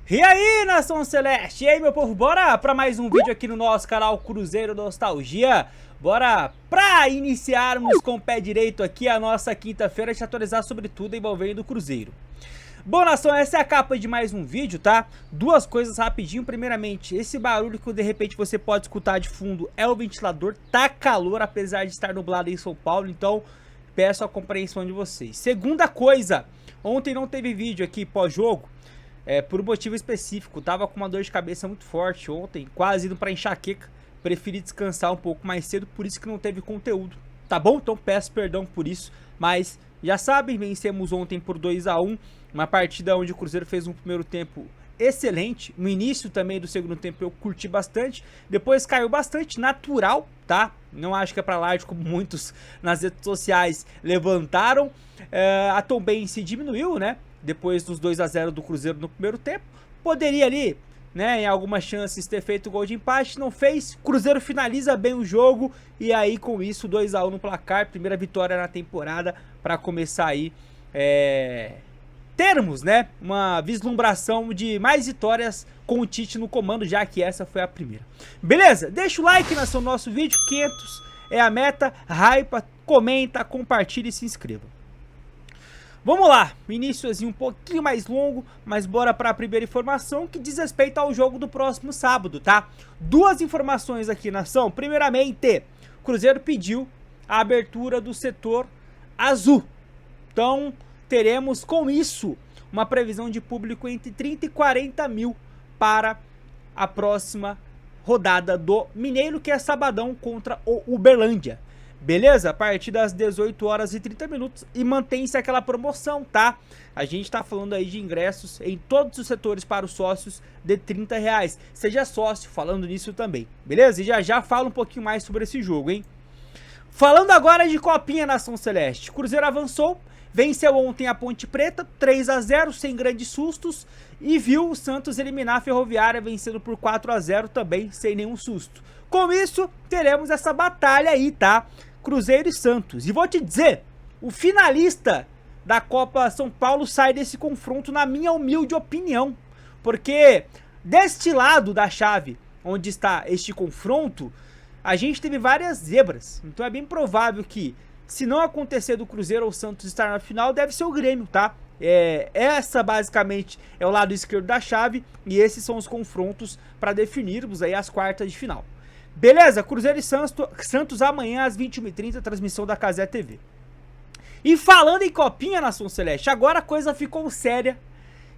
E aí, Nação Celeste? E aí, meu povo, bora pra mais um vídeo aqui no nosso canal Cruzeiro Nostalgia. Bora pra iniciarmos com o pé direito aqui a nossa quinta-feira, te atualizar sobre tudo envolvendo o Cruzeiro. Bom, Nação, essa é a capa de mais um vídeo, tá? Duas coisas rapidinho. Primeiramente, esse barulho que de repente você pode escutar de fundo é o ventilador. Tá calor, apesar de estar nublado em São Paulo, então peço a compreensão de vocês. Segunda coisa, ontem não teve vídeo aqui pós-jogo. Por um motivo específico, tava com uma dor de cabeça muito forte ontem, quase indo pra enxaqueca, preferi descansar um pouco mais cedo, por isso que não teve conteúdo, tá bom? Então peço perdão por isso, mas já sabem, vencemos ontem por 2-1, uma partida onde o Cruzeiro fez um primeiro tempo excelente, no início também do segundo tempo eu curti bastante, depois caiu bastante, natural, tá? Não acho que é pra large como muitos nas redes sociais levantaram, a Tombense diminuiu, né? Depois dos 2-0 do Cruzeiro no primeiro tempo, poderia ali, né, em algumas chances ter feito gol de empate, não fez. Cruzeiro finaliza bem o jogo e aí com isso 2-1 no placar, primeira vitória na temporada para começar aí termos, né, uma vislumbração de mais vitórias com o Tite no comando, já que essa foi a primeira. Beleza? Deixa o like no nosso vídeo, 500 é a meta, hypa, comenta, compartilha e se inscreva. Vamos lá, iniciozinho um pouquinho mais longo, mas bora para a primeira informação que diz respeito ao jogo do próximo sábado, tá? Duas informações aqui, nação. Primeiramente, o Cruzeiro pediu a abertura do setor azul. Então, teremos com isso uma previsão de público entre 30 e 40 mil para a próxima rodada do Mineiro, que é sabadão contra o Uberlândia. Beleza? A partir das 18 horas e 30 minutos e mantém-se aquela promoção, tá? A gente tá falando aí de ingressos em todos os setores para os sócios de R$30. Seja sócio falando nisso também, beleza? E já falo um pouquinho mais sobre esse jogo, hein? Falando agora de Copinha, Nação Celeste. Cruzeiro avançou, venceu ontem a Ponte Preta, 3-0, sem grandes sustos. E viu o Santos eliminar a Ferroviária, vencendo por 4-0 também, sem nenhum susto. Com isso, teremos essa batalha aí, tá? Cruzeiro e Santos. E vou te dizer, o finalista da Copa São Paulo sai desse confronto, na minha humilde opinião. Porque deste lado da chave, onde está este confronto, a gente teve várias zebras. Então é bem provável que, se não acontecer do Cruzeiro ou Santos estar na final, deve ser o Grêmio, tá? Essa basicamente é o lado esquerdo da chave e esses são os confrontos para definirmos aí as quartas de final. Beleza? Cruzeiro e Santos amanhã às 21h30, transmissão da Cazé TV. E falando em Copinha, Nação Celeste, agora a coisa ficou séria.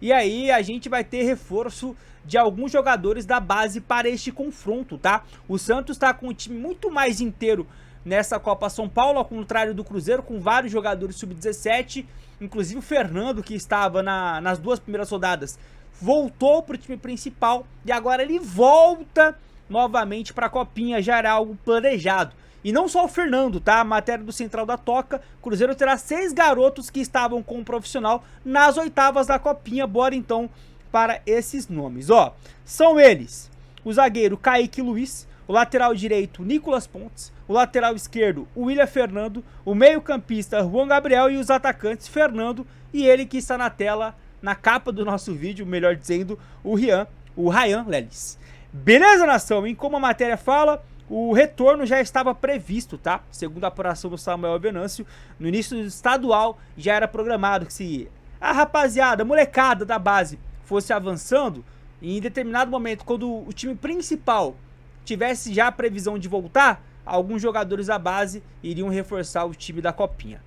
E aí a gente vai ter reforço de alguns jogadores da base para este confronto, tá? O Santos tá com um time muito mais inteiro nessa Copa São Paulo, ao contrário do Cruzeiro, com vários jogadores sub-17. Inclusive o Fernando, que estava nas duas primeiras rodadas, voltou para o time principal. E agora ele volta novamente para a Copinha, já era algo planejado. E não só o Fernando, tá? A matéria do Central da Toca, Cruzeiro terá 6 garotos que estavam com o profissional nas oitavas da Copinha. Bora então para esses nomes, ó. São eles: o zagueiro Kaique Luiz, o lateral direito Nicolas Pontes, o lateral esquerdo William Fernando, o meio campista Juan Gabriel e os atacantes Fernando e ele que está na tela, na capa do nosso vídeo, melhor dizendo, o Ryan Lelis. Beleza, nação? E como a matéria fala, o retorno já estava previsto, tá? Segundo a apuração do Samuel Venâncio, no início do estadual já era programado que se a rapaziada, a molecada da base fosse avançando, e em determinado momento, quando o time principal tivesse já a previsão de voltar, alguns jogadores da base iriam reforçar o time da Copinha.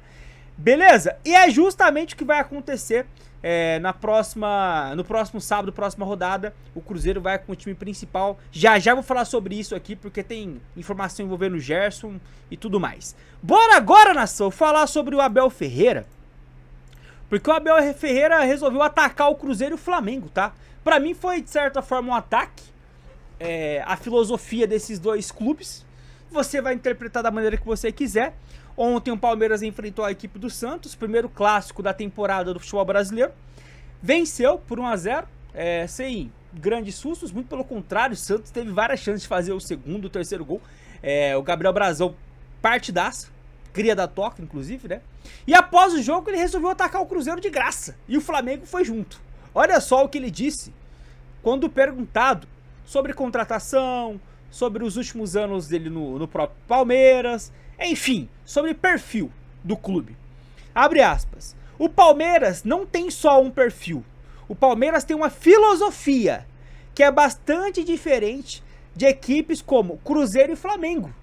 Beleza? E é justamente o que vai acontecer no próximo sábado, próxima rodada. O Cruzeiro vai com o time principal. Já vou falar sobre isso aqui, porque tem informação envolvendo o Gerson e tudo mais. Bora agora, nação, falar sobre o Abel Ferreira. Porque o Abel Ferreira resolveu atacar o Cruzeiro e o Flamengo, tá? Pra mim foi, de certa forma, um ataque. A filosofia desses dois clubes. Você vai interpretar da maneira que você quiser. Ontem o Palmeiras enfrentou a equipe do Santos, primeiro clássico da temporada do futebol brasileiro. Venceu por 1-0, sem grandes sustos, muito pelo contrário, o Santos teve várias chances de fazer o segundo, o terceiro gol. O Gabriel Brazão, partidaço, cria da Toca, inclusive, né? E após o jogo ele resolveu atacar o Cruzeiro de graça, e o Flamengo foi junto. Olha só o que ele disse quando perguntado sobre contratação, sobre os últimos anos dele no próprio Palmeiras, enfim, sobre perfil do clube. Abre aspas. O Palmeiras não tem só um perfil. O Palmeiras tem uma filosofia que é bastante diferente de equipes como Cruzeiro e Flamengo.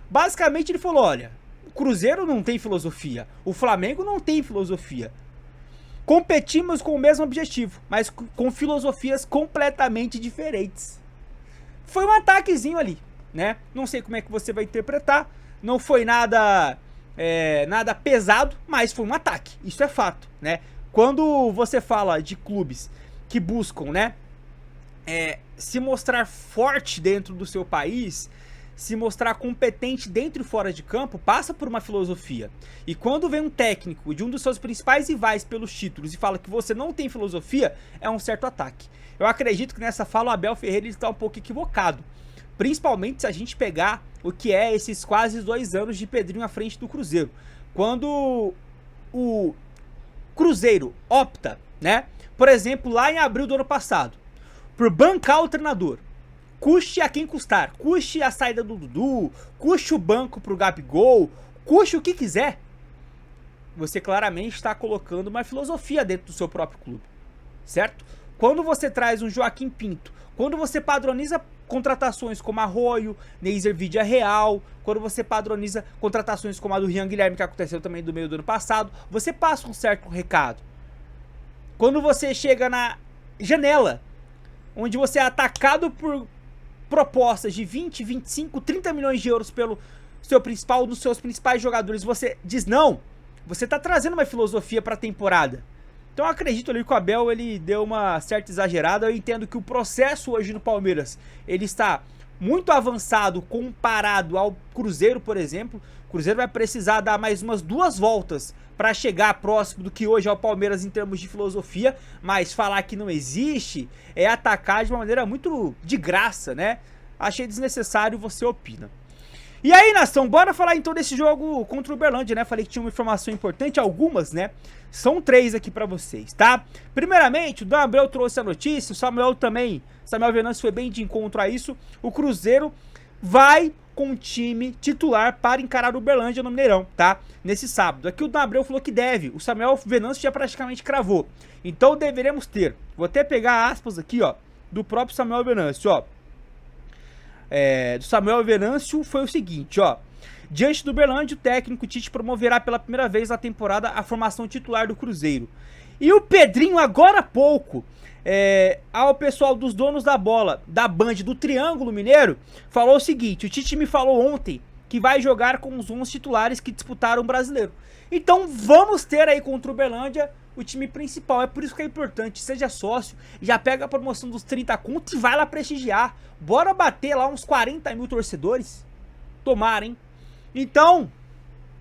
Basicamente ele falou, olha, o Cruzeiro não tem filosofia, o Flamengo não tem filosofia. Competimos com o mesmo objetivo, mas com filosofias completamente diferentes. Foi um ataquezinho ali, né? Não sei como é que você vai interpretar, não foi nada pesado, mas foi um ataque, isso é fato, né? Quando você fala de clubes que buscam, né, se mostrar forte dentro do seu país, se mostrar competente dentro e fora de campo, passa por uma filosofia. E quando vem um técnico de um dos seus principais rivais pelos títulos e fala que você não tem filosofia, é um certo ataque. Eu acredito que nessa fala o Abel Ferreira está um pouco equivocado. Principalmente se a gente pegar o que é esses quase 2 anos de Pedrinho à frente do Cruzeiro. Quando o Cruzeiro opta, né, por exemplo, lá em abril do ano passado, por bancar o treinador, custe a quem custar, custe a saída do Dudu, custe o banco pro Gabigol, custe o que quiser, você claramente está colocando uma filosofia dentro do seu próprio clube, certo? Quando você traz um Joaquim Pinto, quando você padroniza contratações como Arroio, Neiser Vidia Real, quando você padroniza contratações como a do Rian Guilherme, que aconteceu também do meio do ano passado, você passa um certo recado. Quando você chega na janela, onde você é atacado por propostas de 20, 25, 30 milhões de euros pelo seu principal, dos seus principais jogadores, você diz não, você tá trazendo uma filosofia para a temporada. Então eu acredito ali que o Abel, ele deu uma certa exagerada. Eu entendo que o processo hoje no Palmeiras, ele está muito avançado comparado ao Cruzeiro, por exemplo. O Cruzeiro vai precisar dar mais umas 2 voltas para chegar próximo do que hoje é o Palmeiras em termos de filosofia, mas falar que não existe é atacar de uma maneira muito de graça, né? Achei desnecessário, você opina. E aí, nação, bora falar então desse jogo contra o Uberlândia, né? Falei que tinha uma informação importante, algumas, né? São 3 aqui pra vocês, tá? Primeiramente, o Dan Abreu trouxe a notícia, o Samuel Venâncio foi bem de encontro a isso. O Cruzeiro vai com o time titular para encarar o Uberlândia no Mineirão, tá? Nesse sábado. Aqui o Dan Abreu falou que deve, o Samuel Venâncio já praticamente cravou. Então deveremos ter, vou até pegar aspas aqui, ó, do próprio Samuel Venâncio, ó. Do Samuel Venâncio foi o seguinte, ó. Diante do Uberlândia, o técnico Tite promoverá pela primeira vez na temporada a formação titular do Cruzeiro. E o Pedrinho, agora há pouco, ao pessoal dos donos da bola, da Band, do Triângulo Mineiro, falou o seguinte: o Tite me falou ontem que vai jogar com os 11 titulares que disputaram o Brasileiro. Então vamos ter aí contra o Uberlândia o time principal. É por isso que é importante, seja sócio, já pega a promoção dos 30 contos e vai lá prestigiar. Bora bater lá uns 40 mil torcedores. Tomara, hein? Então,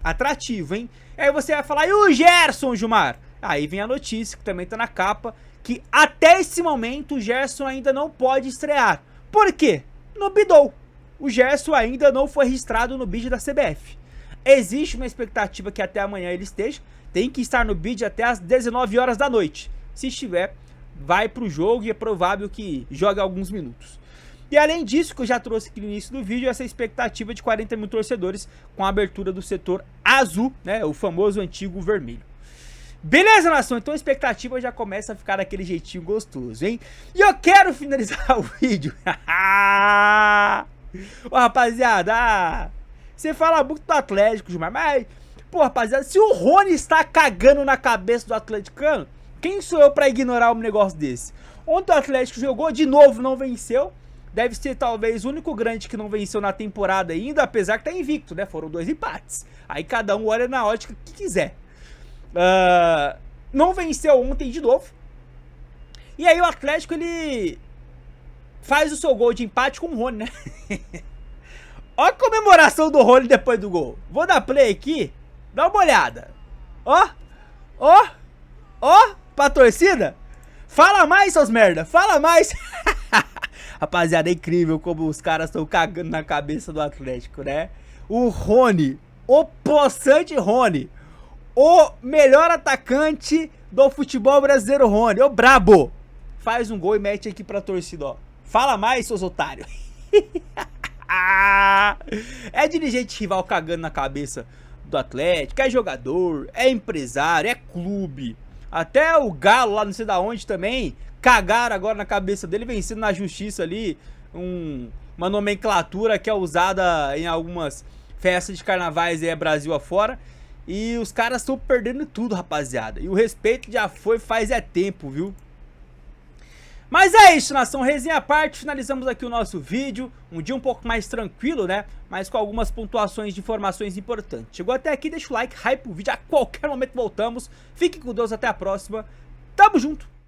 atrativo, hein? Aí você vai falar, e o Gerson, Gilmar? Aí vem a notícia, que também tá na capa, que até esse momento o Gerson ainda não pode estrear. Por quê? No bidou. O Gerson ainda não foi registrado no bid da CBF. Existe uma expectativa que até amanhã ele esteja. Tem que estar no bid até as 19 horas da noite. Se estiver, vai pro jogo e é provável que jogue alguns minutos. E além disso, que eu já trouxe aqui no início do vídeo, essa expectativa de 40 mil torcedores com a abertura do setor azul, né? O famoso antigo vermelho. Beleza, nação? Então a expectativa já começa a ficar daquele jeitinho gostoso, hein? E eu quero finalizar o vídeo. Ô, rapaziada, você fala muito do Atlético, Gilmar, mas, pô, rapaziada, se o Rony está cagando na cabeça do atleticano, quem sou eu pra ignorar um negócio desse? Ontem o Atlético jogou, de novo não venceu. Deve ser talvez o único grande que não venceu na temporada ainda, apesar que tá invicto, né? Foram 2 empates. Aí cada um olha na ótica que quiser. Não venceu ontem de novo. E aí o Atlético, ele faz o seu gol de empate com o Rony, né? Olha a comemoração do Rony depois do gol. Vou dar play aqui. Dá uma olhada. Ó. Ó. Ó. Pra torcida. Fala mais, seus merda. Fala mais. Rapaziada, é incrível como os caras estão cagando na cabeça do Atlético, né? O Rony, o possante Rony, o melhor atacante do futebol brasileiro, Rony, o brabo. faz um gol e mete aqui pra torcida, ó. Fala mais, seus otários. É dirigente rival cagando na cabeça do Atlético, é jogador, é empresário, é clube. Até o Galo lá não sei da onde também cagaram agora na cabeça dele, vencendo na justiça ali uma nomenclatura que é usada em algumas festas de carnavais aí, Brasil afora. E os caras estão perdendo tudo, rapaziada. E o respeito já foi faz tempo, viu? Mas é isso, nação, resenha à parte, finalizamos aqui o nosso vídeo, um dia um pouco mais tranquilo, né, mas com algumas pontuações de informações importantes. Chegou até aqui, deixa o like, hype o vídeo, a qualquer momento voltamos, fique com Deus, até a próxima, tamo junto!